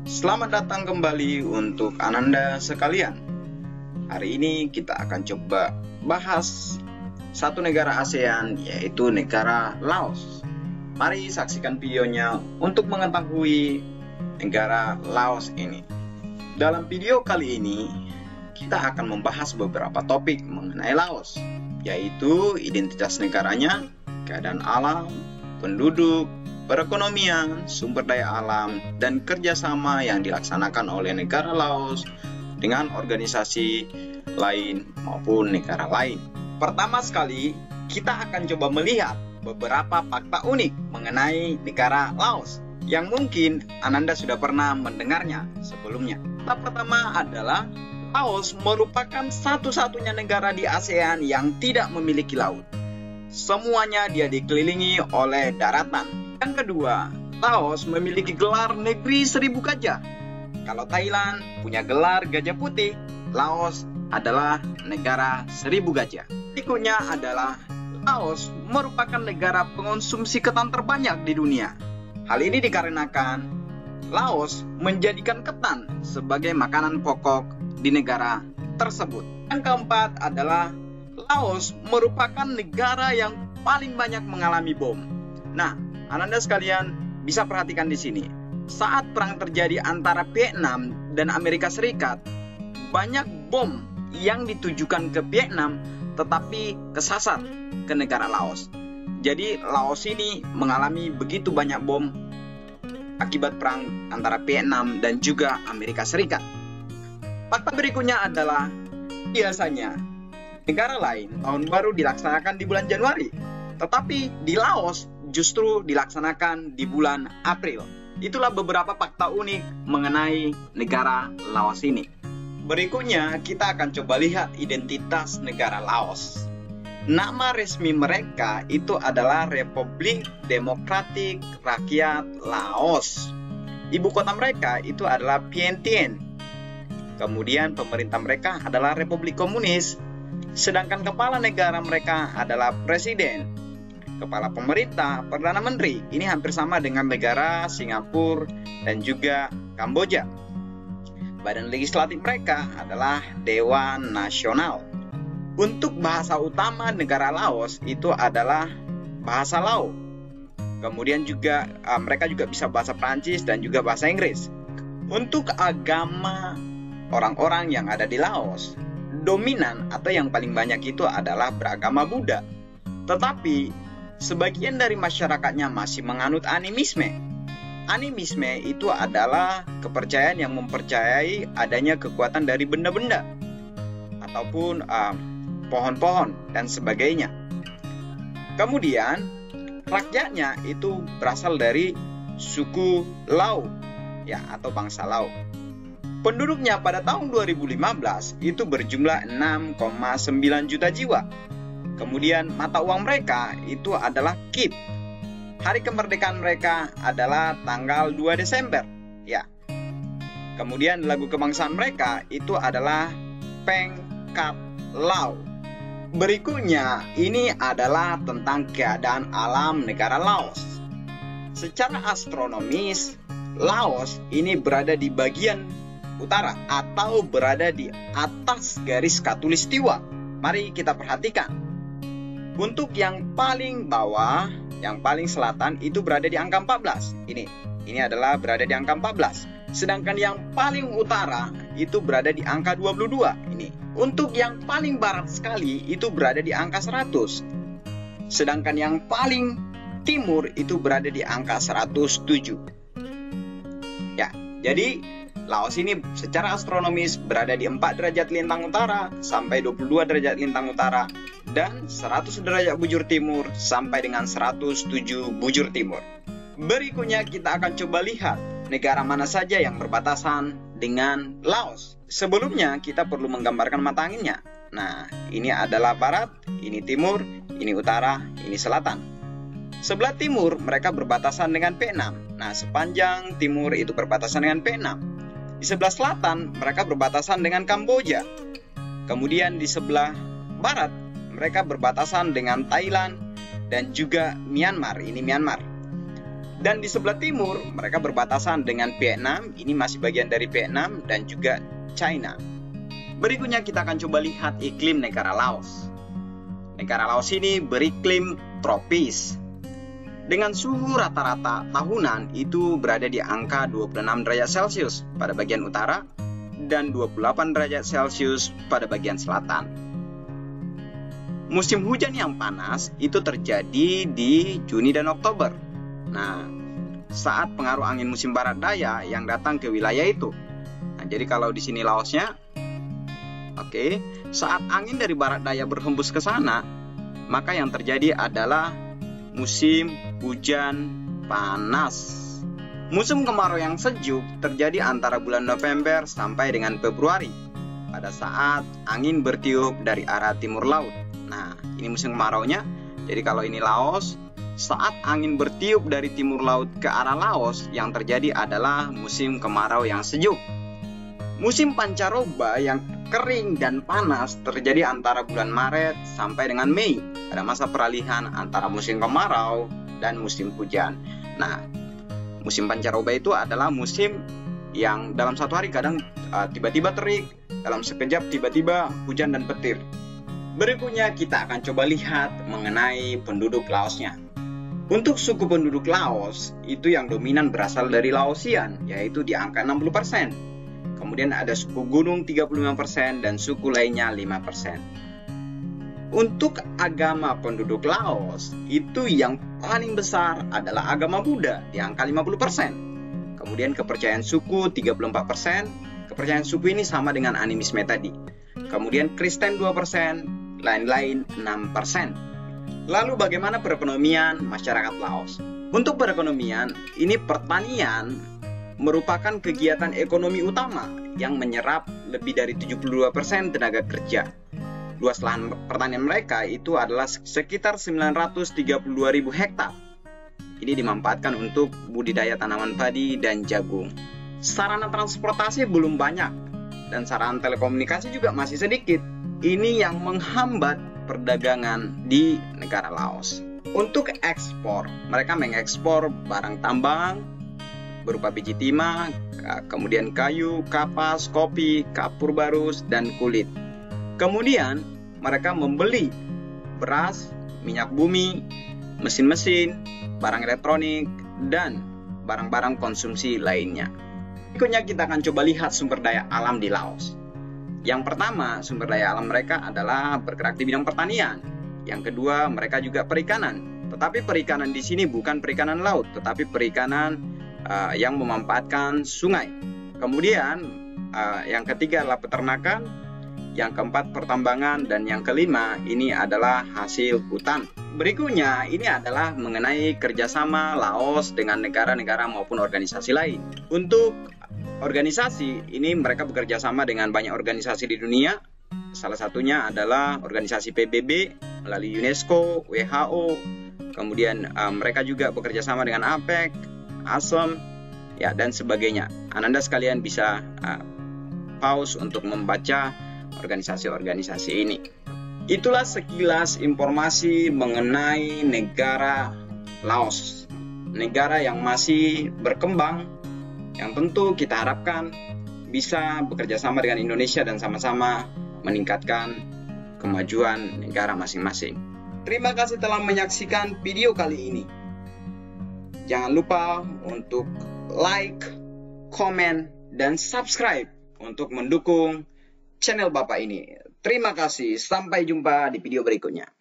Selamat datang kembali untuk Ananda sekalian. Hari ini kita akan coba bahas satu negara ASEAN, yaitu negara Laos. Mari saksikan videonya untuk mengetahui negara Laos ini. Dalam video kali ini, kita akan membahas beberapa topik mengenai Laos, yaitu identitas negaranya, keadaan alam, penduduk, perekonomian, sumber daya alam, dan kerjasama yang dilaksanakan oleh negara Laos dengan organisasi lain maupun negara lain. Pertama sekali, kita akan coba melihat beberapa fakta unik mengenai negara Laos yang mungkin Ananda sudah pernah mendengarnya sebelumnya. Fakta pertama adalah Laos merupakan satu-satunya negara di ASEAN yang tidak memiliki laut. Semuanya dia dikelilingi oleh daratan. Yang kedua, Laos memiliki gelar negeri 1000 gajah. Kalau Thailand punya gelar gajah putih, Laos adalah negara 1000 gajah. Berikutnya adalah Laos merupakan negara pengonsumsi ketan terbanyak di dunia. Hal ini dikarenakan Laos menjadikan ketan sebagai makanan pokok di negara tersebut. Yang keempat adalah Laos merupakan negara yang paling banyak mengalami bom. Nah, Ananda sekalian bisa perhatikan di sini. Saat perang terjadi antara Vietnam dan Amerika Serikat, banyak bom yang ditujukan ke Vietnam tetapi kesasar ke negara Laos. Jadi Laos ini mengalami begitu banyak bom akibat perang antara Vietnam dan juga Amerika Serikat. Fakta berikutnya adalah biasanya negara lain tahun baru dilaksanakan di bulan Januari, tetapi di Laos justru dilaksanakan di bulan April. Itulah beberapa fakta unik mengenai negara Laos ini. Berikutnya kita akan coba lihat identitas negara Laos. Nama resmi mereka itu adalah Republik Demokratik Rakyat Laos. Ibu kota mereka itu adalah Vientiane. Kemudian pemerintah mereka adalah Republik Komunis. Sedangkan kepala negara mereka adalah presiden. Kepala pemerintah, Perdana Menteri, ini hampir sama dengan negara Singapura dan juga Kamboja. Badan legislatif mereka adalah Dewan Nasional. Untuk bahasa utama negara Laos itu adalah bahasa Lao. Kemudian juga mereka juga bisa bahasa Prancis dan juga bahasa Inggris. Untuk agama orang-orang yang ada di Laos, dominan atau yang paling banyak itu adalah beragama Buddha. Tetapi sebagian dari masyarakatnya masih menganut animisme. Animisme itu adalah kepercayaan yang mempercayai adanya kekuatan dari benda-benda ataupun pohon-pohon dan sebagainya. Kemudian rakyatnya itu berasal dari suku Lao ya, atau bangsa Lao. Penduduknya pada tahun 2015 itu berjumlah 6,9 juta jiwa. Kemudian mata uang mereka itu adalah Kip. Hari kemerdekaan mereka adalah tanggal 2 Desember. Ya. Kemudian lagu kebangsaan mereka itu adalah Peng Kat Lao. Berikutnya ini adalah tentang keadaan alam negara Laos. Secara astronomis, Laos ini berada di bagian utara atau berada di atas garis khatulistiwa. Mari kita perhatikan. Untuk yang paling bawah, yang paling selatan itu berada di angka 14. Ini adalah berada di angka 14. Sedangkan yang paling utara itu berada di angka 22. Untuk yang paling barat sekali itu berada di angka 100. Sedangkan yang paling timur itu berada di angka 107. Ya, jadi Laos ini secara astronomis berada di 4 derajat lintang utara sampai 22 derajat lintang utara dan 100 derajat bujur timur sampai dengan 107 bujur timur. Berikutnya kita akan coba lihat negara mana saja yang berbatasan dengan Laos. Sebelumnya kita perlu menggambarkan mata anginnya. Nah, ini adalah barat, ini timur, ini utara, ini selatan. Sebelah timur mereka berbatasan dengan Vietnam. Nah, sepanjang timur itu berbatasan dengan Vietnam. Di sebelah selatan mereka berbatasan dengan Kamboja. Kemudian di sebelah barat mereka berbatasan dengan Thailand dan juga Myanmar. Ini Myanmar. Dan di sebelah timur, mereka berbatasan dengan Vietnam, ini masih bagian dari Vietnam dan juga China. Berikutnya kita akan coba lihat iklim negara Laos. Negara Laos ini beriklim tropis. Dengan suhu rata-rata tahunan itu berada di angka 26 derajat Celcius pada bagian utara dan 28 derajat Celcius pada bagian selatan. Musim hujan yang panas itu terjadi di Juni dan Oktober. Nah, saat pengaruh angin musim barat daya yang datang ke wilayah itu. Nah, jadi kalau di sini Laosnya, saat angin dari barat daya berhembus ke sana, maka yang terjadi adalah musim hujan panas. Musim kemarau yang sejuk terjadi antara bulan November sampai dengan Februari, pada saat angin bertiup dari arah timur laut. Nah, ini musim kemaraunya. Jadi kalau ini Laos, saat angin bertiup dari timur laut ke arah Laos, yang terjadi adalah musim kemarau yang sejuk. Musim pancaroba yang kering dan panas terjadi antara bulan Maret sampai dengan Mei, pada masa peralihan antara musim kemarau dan musim hujan. Nah, musim pancaroba itu adalah musim yang dalam satu hari kadang tiba-tiba terik, dalam sekejap tiba-tiba hujan dan petir. Berikutnya kita akan coba lihat mengenai penduduk Laosnya. Untuk suku penduduk Laos itu yang dominan berasal dari Laosian, yaitu di angka 60%. Kemudian ada suku gunung 35% dan suku lainnya 5%. Untuk agama penduduk Laos itu yang paling besar adalah agama Buddha di angka 50%. Kemudian kepercayaan suku 34%. Kepercayaan suku ini sama dengan animisme tadi. Kemudian Kristen 2%. Lain-lain 6%. Lalu bagaimana perekonomian masyarakat Laos? Untuk perekonomian, ini pertanian merupakan kegiatan ekonomi utama yang menyerap lebih dari 72% tenaga kerja. Luas lahan pertanian mereka itu adalah sekitar 932.000 hektar. Ini dimanfaatkan untuk budidaya tanaman padi dan jagung. Sarana transportasi belum banyak dan sarana telekomunikasi juga masih sedikit. Ini yang menghambat perdagangan di negara Laos. Untuk ekspor, mereka mengekspor barang tambang berupa biji timah, kemudian kayu, kapas, kopi, kapur barus, dan kulit. Kemudian mereka membeli beras, minyak bumi, mesin-mesin, barang elektronik, dan barang-barang konsumsi lainnya. Berikutnya kita akan coba lihat sumber daya alam di Laos. Yang pertama, sumber daya alam mereka adalah bergerak di bidang pertanian. Yang kedua, mereka juga perikanan. Tetapi perikanan di sini bukan perikanan laut, tetapi perikanan yang memanfaatkan sungai. Kemudian, yang ketiga adalah peternakan. Yang keempat, pertambangan. Dan yang kelima, ini adalah hasil hutan. Berikutnya, ini adalah mengenai kerjasama Laos dengan negara-negara maupun organisasi lain. Untuk organisasi ini mereka bekerja sama dengan banyak organisasi di dunia. Salah satunya adalah organisasi PBB melalui UNESCO, WHO. Kemudian mereka juga bekerja sama dengan APEC, ASEM, ya, dan sebagainya. Ananda sekalian bisa pause untuk membaca organisasi-organisasi ini. Itulah sekilas informasi mengenai negara Laos, negara yang masih berkembang, yang tentu kita harapkan bisa bekerja sama dengan Indonesia dan sama-sama meningkatkan kemajuan negara masing-masing. Terima kasih telah menyaksikan video kali ini. Jangan lupa untuk like, komen, dan subscribe untuk mendukung channel Bapak ini. Terima kasih, sampai jumpa di video berikutnya.